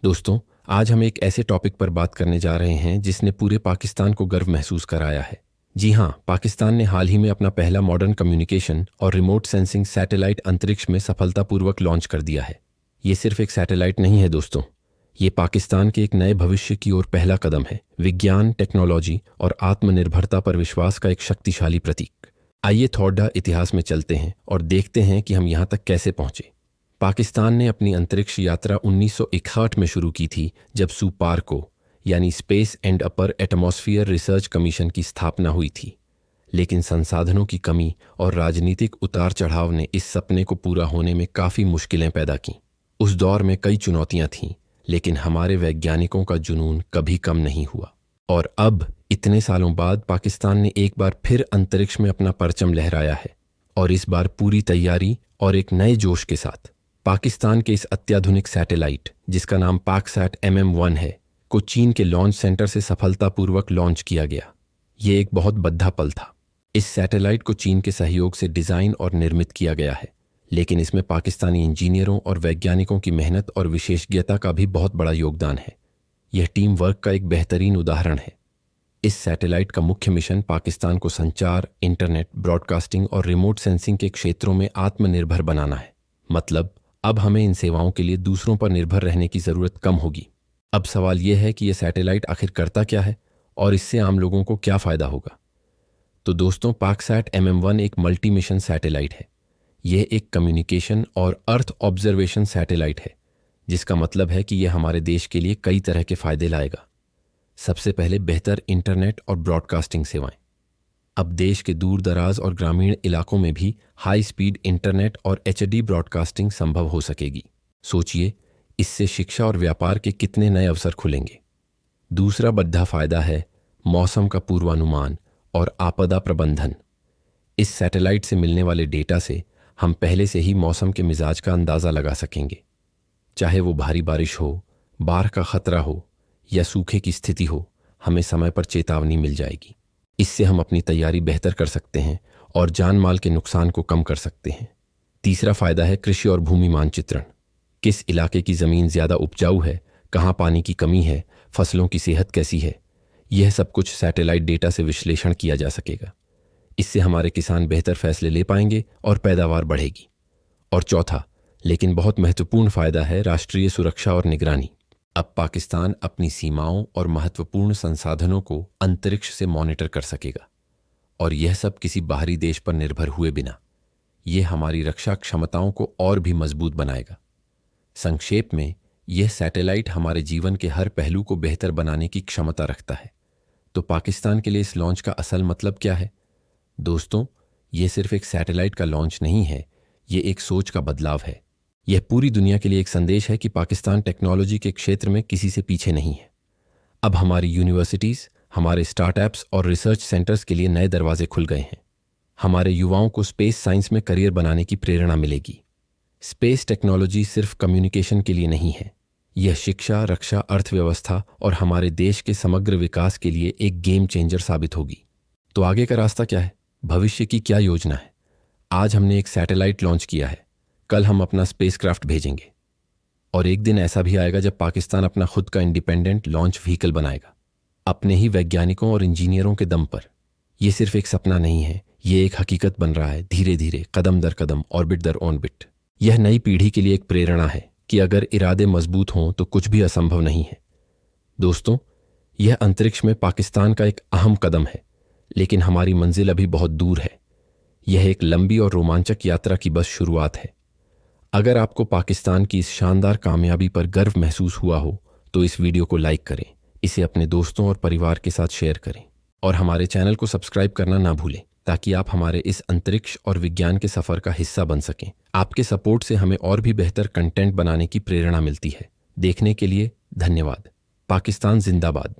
दोस्तों, आज हम एक ऐसे टॉपिक पर बात करने जा रहे हैं जिसने पूरे पाकिस्तान को गर्व महसूस कराया है। जी हाँ, पाकिस्तान ने हाल ही में अपना पहला मॉडर्न कम्युनिकेशन और रिमोट सेंसिंग सैटेलाइट अंतरिक्ष में सफलतापूर्वक लॉन्च कर दिया है। ये सिर्फ एक सैटेलाइट नहीं है दोस्तों, ये पाकिस्तान के एक नए भविष्य की ओर पहला कदम है। विज्ञान, टेक्नोलॉजी और आत्मनिर्भरता पर विश्वास का एक शक्तिशाली प्रतीक। आइए थोड़ा इतिहास में चलते हैं और देखते हैं कि हम यहाँ तक कैसे पहुंचे। पाकिस्तान ने अपनी अंतरिक्ष यात्रा 1961 में शुरू की थी, जब सुपार्को यानी space and upper atmosphere research commission की स्थापना हुई थी। लेकिन संसाधनों की कमी और राजनीतिक उतार चढ़ाव ने इस सपने को पूरा होने में काफ़ी मुश्किलें पैदा की। उस दौर में कई चुनौतियां थीं, लेकिन हमारे वैज्ञानिकों का जुनून कभी कम नहीं हुआ। और अब इतने सालों बाद पाकिस्तान ने एक बार फिर अंतरिक्ष में अपना परचम लहराया है, और इस बार पूरी तैयारी और एक नए जोश के साथ। पाकिस्तान के इस अत्याधुनिक सैटेलाइट, जिसका नाम पाकसैट MM-1 है, को चीन के लॉन्च सेंटर से सफलतापूर्वक लॉन्च किया गया। ये एक बहुत बड़ा पल था। इस सैटेलाइट को चीन के सहयोग से डिज़ाइन और निर्मित किया गया है, लेकिन इसमें पाकिस्तानी इंजीनियरों और वैज्ञानिकों की मेहनत और विशेषज्ञता का भी बहुत बड़ा योगदान है। यह टीम वर्क का एक बेहतरीन उदाहरण है। इस सैटेलाइट का मुख्य मिशन पाकिस्तान को संचार, इंटरनेट, ब्रॉडकास्टिंग और रिमोट सेंसिंग के क्षेत्रों में आत्मनिर्भर बनाना है। मतलब, अब हमें इन सेवाओं के लिए दूसरों पर निर्भर रहने की ज़रूरत कम होगी। अब सवाल यह है कि यह सैटेलाइट आखिर करता क्या है और इससे आम लोगों को क्या फ़ायदा होगा। तो दोस्तों, पाकसैट MM-1 एक मल्टी मिशन सैटेलाइट है। यह एक कम्युनिकेशन और अर्थ ऑब्जर्वेशन सैटेलाइट है, जिसका मतलब है कि यह हमारे देश के लिए कई तरह के फ़ायदे लाएगा। सबसे पहले, बेहतर इंटरनेट और ब्रॉडकास्टिंग सेवाएं। अब देश के दूर दराज और ग्रामीण इलाकों में भी हाई स्पीड इंटरनेट और HD ब्रॉडकास्टिंग संभव हो सकेगी। सोचिए, इससे शिक्षा और व्यापार के कितने नए अवसर खुलेंगे। दूसरा बड़ा फायदा है मौसम का पूर्वानुमान और आपदा प्रबंधन। इस सैटेलाइट से मिलने वाले डेटा से हम पहले से ही मौसम के मिजाज का अंदाज़ा लगा सकेंगे। चाहे वो भारी बारिश हो, बाढ़ का खतरा हो या सूखे की स्थिति हो, हमें समय पर चेतावनी मिल जाएगी। इससे हम अपनी तैयारी बेहतर कर सकते हैं और जान माल के नुकसान को कम कर सकते हैं। तीसरा फायदा है कृषि और भूमि मानचित्रण। किस इलाके की ज़मीन ज़्यादा उपजाऊ है, कहाँ पानी की कमी है, फसलों की सेहत कैसी है, यह सब कुछ सैटेलाइट डेटा से विश्लेषण किया जा सकेगा। इससे हमारे किसान बेहतर फैसले ले पाएंगे और पैदावार बढ़ेगी। और चौथा, लेकिन बहुत महत्वपूर्ण फायदा है राष्ट्रीय सुरक्षा और निगरानी। अब पाकिस्तान अपनी सीमाओं और महत्वपूर्ण संसाधनों को अंतरिक्ष से मॉनिटर कर सकेगा, और यह सब किसी बाहरी देश पर निर्भर हुए बिना। यह हमारी रक्षा क्षमताओं को और भी मजबूत बनाएगा। संक्षेप में, यह सैटेलाइट हमारे जीवन के हर पहलू को बेहतर बनाने की क्षमता रखता है। तो पाकिस्तान के लिए इस लॉन्च का असल मतलब क्या है? दोस्तों, यह सिर्फ एक सैटेलाइट का लॉन्च नहीं है, यह एक सोच का बदलाव है। यह पूरी दुनिया के लिए एक संदेश है कि पाकिस्तान टेक्नोलॉजी के क्षेत्र में किसी से पीछे नहीं है। अब हमारी यूनिवर्सिटीज़, हमारे स्टार्टअप्स और रिसर्च सेंटर्स के लिए नए दरवाजे खुल गए हैं। हमारे युवाओं को स्पेस साइंस में करियर बनाने की प्रेरणा मिलेगी। स्पेस टेक्नोलॉजी सिर्फ कम्युनिकेशन के लिए नहीं है, यह शिक्षा, रक्षा, अर्थव्यवस्था और हमारे देश के समग्र विकास के लिए एक गेम चेंजर साबित होगी। तो आगे का रास्ता क्या है? भविष्य की क्या योजना है? आज हमने एक सैटेलाइट लॉन्च किया है, कल हम अपना स्पेसक्राफ्ट भेजेंगे, और एक दिन ऐसा भी आएगा जब पाकिस्तान अपना खुद का इंडिपेंडेंट लॉन्च व्हीकल बनाएगा, अपने ही वैज्ञानिकों और इंजीनियरों के दम पर। यह सिर्फ एक सपना नहीं है, यह एक हकीकत बन रहा है, धीरे धीरे, कदम दर कदम, ऑर्बिट दर ऑर्बिट। यह नई पीढ़ी के लिए एक प्रेरणा है कि अगर इरादे मजबूत हों तो कुछ भी असंभव नहीं है। दोस्तों, यह अंतरिक्ष में पाकिस्तान का एक अहम कदम है, लेकिन हमारी मंजिल अभी बहुत दूर है। यह एक लंबी और रोमांचक यात्रा की बस शुरुआत है। अगर आपको पाकिस्तान की इस शानदार कामयाबी पर गर्व महसूस हुआ हो तो इस वीडियो को लाइक करें, इसे अपने दोस्तों और परिवार के साथ शेयर करें, और हमारे चैनल को सब्सक्राइब करना ना भूलें, ताकि आप हमारे इस अंतरिक्ष और विज्ञान के सफ़र का हिस्सा बन सकें। आपके सपोर्ट से हमें और भी बेहतर कंटेंट बनाने की प्रेरणा मिलती है। देखने के लिए धन्यवाद। पाकिस्तान जिंदाबाद।